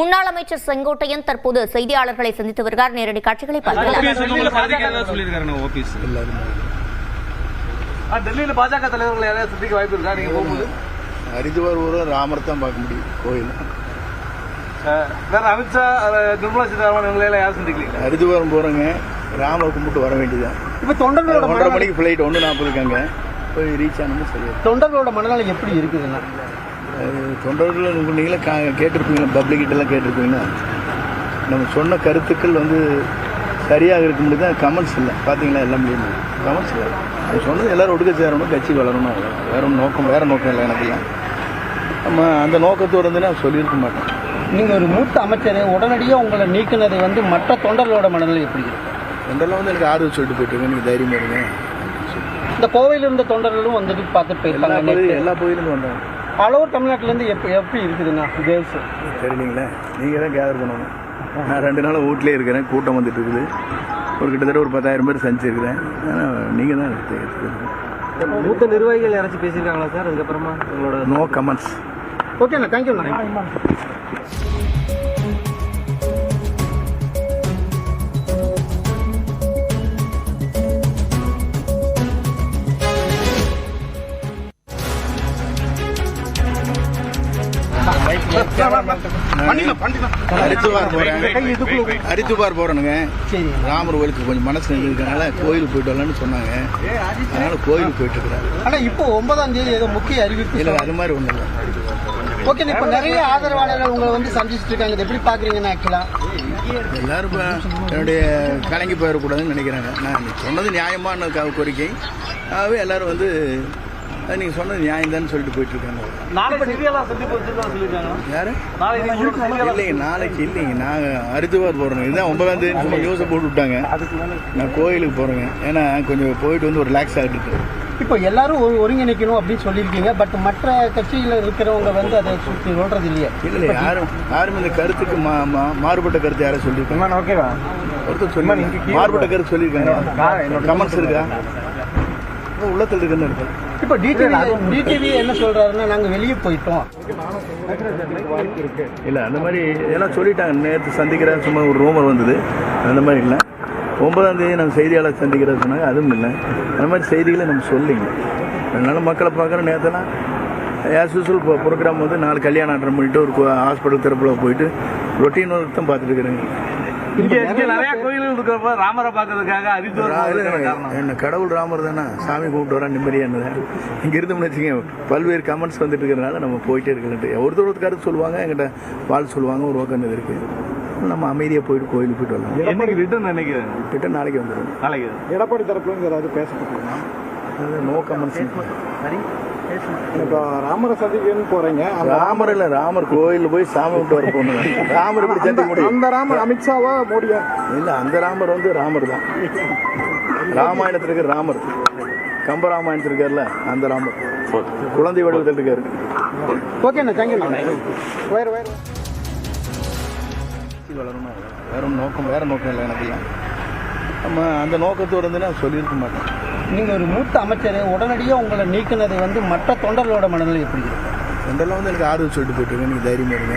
முன்னாள் அமைச்சர் செங்கோட்டையன் தற்போது செய்தியாளர்களை சந்தித்து வருகிறார். நேரடி காட்சிகளை பார்க்கலாம். டெல்லியில பாஜக தலைவர்கள் யாராவது சந்திக்க வாய்ப்பு இருக்கா? நீங்க போகும்போது ஹரித்வார் ராமர் தான் பார்க்க முடியும். கோயில் வேற அமித்ஷா, நிர்மலா சீதாராமன் இவங்கள யாரும் சந்திக்கல. ஹரித்வாரம் போறோங்க, ராமர் கும்பிட்டு வர வேண்டியதான். இப்ப தொண்டர்களோட 1:30 மணிக்கு ஃபிளைட் 1:40 இருக்காங்க, போய் ரீச் ஆனது சரியா. தொண்டர்களோட மனநிலை எப்படி இருக்குதுன்னா, தொண்டர்கள் நீங்களே கேட்டிருப்பீங்களா, பப்ளிக்கிட்டெல்லாம் கேட்டிருப்பீங்களா, நம்ம சொன்ன கருத்துக்கள் சரியாக இருக்க முடியுது. கமெண்ட்ஸ் இல்லை பார்த்தீங்களா, எல்லாம் முடியும் கமெண்ட்ஸ் இல்லை. அது சொன்னது எல்லோரும் ஒடுக்க சேரணும், கட்சி வளரணும், வேற நோக்கம் இல்லை எனக்கு இல்லை. நம்ம அந்த நோக்கத்தோடு வந்து நான் சொல்லியிருக்க மாட்டேன். நீங்கள் ஒரு மூத்த அமைச்சர் உடனடியாக உங்களை நீக்கினது மற்ற தொண்டர்களோட மனநிலை எப்படி இருக்கு? தொண்டர்லாம் எனக்கு ஆதரவு சொல்லிட்டு போயிட்டு நீங்கள் தைரியமாக இருங்க. இந்த கோவையில் இருந்த தொண்டர்களும் வந்துட்டு பார்த்துட்டு போயிருக்காங்க. எல்லா கோயிலும் வந்தாங்க. ஆல் தமிழ்நாட்டிலேருந்து எப்படி இருக்குதுண்ணா கேர்ள்ஸ்? தெரியலீங்களே, நீங்கள் தான் கேதர் பண்ணணும். நான் 2 நாள் வீட்டிலே இருக்கிறேன், கூட்டம் வந்துட்டு இருக்குது. கிட்டத்தட்ட ஒரு 10,000 பேர் சந்திச்சிருக்கிறேன். ஆனால் நீங்கள் தான் மூத்த நிர்வாகிகள் யாராச்சும் பேசியிருக்காங்களா சார்? அதுக்கப்புறமா உங்களோட நோ கமெண்ட்ஸ். ஓகேண்ணா, தேங்க்யூண்ணா. ஹரித்வார் போறேனுங்க. ராமர் கோயிலுக்கு கொஞ்சம் மனசு இருக்கனால கோயிலுக்கு போயிட்டு வரலான்னு சொன்னாங்க. அதனால கோயிலுக்கு போயிட்டு இருக்கிறாங்க. ஆனா இப்போ 9ஆம் தேதி ஏதோ முக்கிய அறிவிப்பு இல்லை, அது மாதிரி ஒன்றும் இல்லை. ஓகே, இப்போ நிறைய ஆதரவாளர்கள் உங்களை சந்திச்சுட்டு இருக்காங்க, எப்படி பாக்குறீங்கன்னா? ஆக்சுவலா எல்லாரும் என்னுடைய கலங்கி போயிடக்கூடாதுன்னு நினைக்கிறாங்க. நான் சொன்னது நியாயமான கோரிக்கை. ஆகவே எல்லாரும் நீங்க சொன்னது நியாயம் தான் சொல்லிட்டு போயிட்டு இருக்காங்க. யாரு? இல்லைங்க, நாளைக்கு இல்லைங்க. நான் ஹரித்வார் போறேங்க. இதுதான் 9ஆம் தேதி நியூஸை போட்டு விட்டாங்க. நான் கோயிலுக்கு போறேங்க. ஏன்னா கொஞ்சம் போயிட்டு ஒரு ரிலாக்ஸ் ஆகிட்டு. இப்போ எல்லாரும் ஒருங்கிணைக்கணும் அப்படின்னு சொல்லியிருக்கீங்க. பட் மற்ற கட்சியில் இருக்கிறவங்க அதை சுற்றி சொல்றது இல்லையா? இல்லை, யாரும் இந்த கருத்துக்கு மாறுபட்ட கருத்து யாரும் சொல்லியிருக்காங்க. ஓகேவா? ஒருத்தர் சொல்லி மாறுபட்ட கருத்து சொல்லியிருக்காங்க. கமெண்ட்ஸ் இருக்கா? உள்ளத்தில் இருக்குன்னு இருக்கு. இப்போ டிடிவி என்ன சொல்றாருன்னா, நாங்க வெளியே போயிட்டோம். இல்லை, அந்த மாதிரி எல்லாம் சொல்லிட்டாங்க. நேற்று சந்திக்கிற சும்மா ஒரு ரூமர் வந்தது. அந்த மாதிரி இல்லை. 9ஆம் தேதி நம்ம செய்தியாளர் சந்திக்கிறது சொன்னாங்க, அதுவும் இல்லை. அந்த மாதிரி செய்திகளை நம்ம சொல்லிங்க. அதனால மக்களை பார்க்குற நேரத்தெல்லாம் ஆஸ் யூஸ்வல் ப்ரோக்ராம் 4 கல்யாணம் அட்டன் பண்ணிட்டு ஒரு ஹாஸ்பிட்டல் திறப்புல போயிட்டு ரொட்டீன் ஒர்க் தான் பார்த்துட்டு இருக்கிறேங்க. நிறைய கோயில்கள் இருக்கிறப்ப ராமரை பார்க்கறதுக்காக என்ன கடவுள் ராமர் தானே, சாமி கூப்பிட்டு வரா நிம்மதியானது. இங்கே இருந்தோம்னு வச்சுக்கோங்க, பல்வேறு கமெண்ட்ஸ் வந்துட்டு இருக்கிறனால நம்ம போயிட்டே இருக்கிறது. ஒருத்தர் கருத்து சொல்லுவாங்க, எங்கிட்ட வாழ் சொல்லுவாங்க, ஒரு ஓக்கம் இருக்கு. நம்ம அமைதியாக போயிட்டு கோயிலுக்கு போயிட்டு வரலாம். ரிட்டர்ன் நினைக்கிறேன். ரிட்டர்ன் நாளைக்கு வந்துடும். நாளைக்கு எடப்பாடி தரப்புல ஏதாவது பேசப்பட்டீங்கன்னா? No comments. இப்போ ராமரை சந்திக்கன்னு போறீங்க. ராமர் இல்லை, ராமர் கோயில் போய் சாமி விட்டு வர போகணும். ராமர் எப்படி சந்திக்க முடியும்? அந்த ராமர் அமித்ஷாவா மோடியா? இல்லை, அந்த ராமர் ராமர் தான். ராமாயணத்தில் இருக்கிற ராமர், கம்பராமாயணத்தில் இருக்கார்ல அந்த ராமர், குழந்தை வடிவத்தில் இருக்காரு. ஓகேண்ணா, தேங்க்யூ. வளரணும், வேற நோக்கம் இல்லை எனக்கு இல்லை. நம்ம அந்த நோக்கத்தோடு நான் சொல்லியிருக்க மாட்டேன். நீங்கள் ஒரு மூத்த அமைச்சர் உடனடியாக உங்களை நீக்கினது மற்ற தொண்டர்களோட மனநிலை எப்படி இருக்கு? தொண்டர்லாம் எனக்கு ஆதரவு சொல்லிட்டு போயிட்டு இருக்கேன். நீங்கள் தைரியமாக இருங்க.